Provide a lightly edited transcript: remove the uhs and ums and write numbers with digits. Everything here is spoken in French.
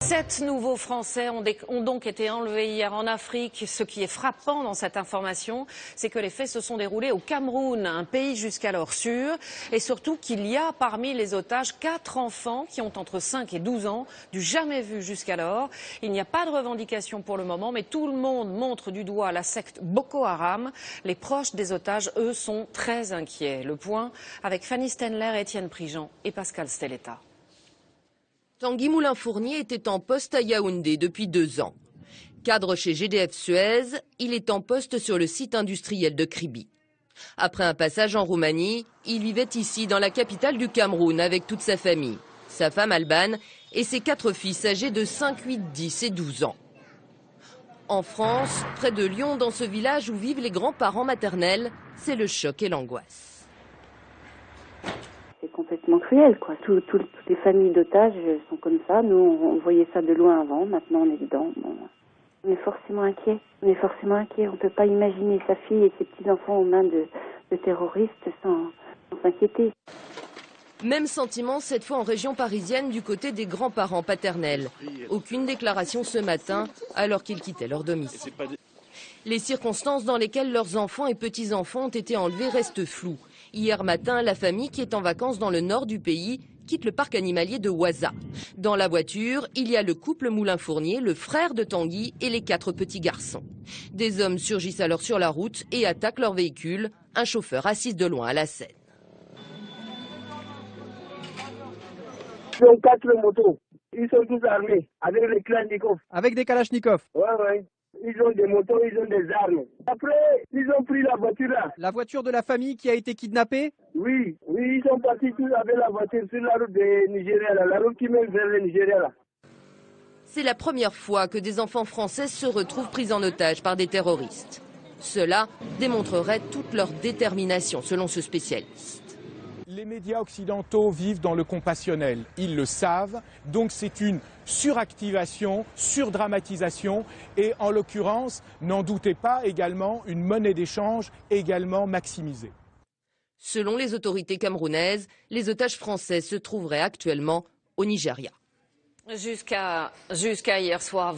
7 nouveaux Français ont donc été enlevés hier en Afrique. Ce qui est frappant dans cette information, c'est que les faits se sont déroulés au Cameroun, un pays jusqu'alors sûr, et surtout qu'il y a parmi les otages 4 enfants qui ont entre 5 et 12 ans, du jamais vu jusqu'alors. Il n'y a pas de revendication pour le moment, mais tout le monde montre du doigt la secte Boko Haram. Les proches des otages, eux, sont très inquiets. Le point avec Fanny Stenler, Étienne Prigent et Pascal Stelletta. Tanguy Moulin-Fournier était en poste à Yaoundé depuis 2 ans. Cadre chez GDF Suez, il est en poste sur le site industriel de Kribi. Après un passage en Roumanie, il vivait ici dans la capitale du Cameroun avec toute sa famille, sa femme Alban et ses 4 fils âgés de 5, 8, 10 et 12 ans. En France, près de Lyon, dans ce village où vivent les grands-parents maternels, c'est le choc et l'angoisse. C'est complètement cruel, quoi. Toutes les familles d'otages sont comme ça. Nous, on voyait ça de loin avant. Maintenant, on est dedans. Bon. On est forcément inquiets. On ne peut pas imaginer sa fille et ses petits-enfants aux mains de terroristes sans s'inquiéter. Même sentiment cette fois en région parisienne du côté des grands-parents paternels. Aucune déclaration ce matin alors qu'ils quittaient leur domicile. Les circonstances dans lesquelles leurs enfants et petits-enfants ont été enlevés restent floues. Hier matin, la famille qui est en vacances dans le nord du pays quitte le parc animalier de Ouaza. Dans la voiture, il y a le couple Moulin-Fournier, le frère de Tanguy et les 4 petits garçons. Des hommes surgissent alors sur la route et attaquent leur véhicule. Un chauffeur assiste de loin à la scène. Ils ont 4 motos. Ils sont tous armés avec les kalachnikovs. Avec des kalachnikovs? Ouais. Ils ont des motos, ils ont des armes. Après, ils ont pris la voiture là. La voiture de la famille qui a été kidnappée? Oui, ils sont partis tous avec la voiture sur la route de Nigeria, là, la route qui mène vers le Nigeria là. C'est la première fois que des enfants français se retrouvent pris en otage par des terroristes. Cela démontrerait toute leur détermination, selon ce spécialiste. Les médias occidentaux vivent dans le compassionnel, ils le savent, donc c'est une suractivation, surdramatisation et en l'occurrence, n'en doutez pas, également une monnaie d'échange également maximisée. Selon les autorités camerounaises, les otages français se trouveraient actuellement au Nigeria. Jusqu'à hier soir,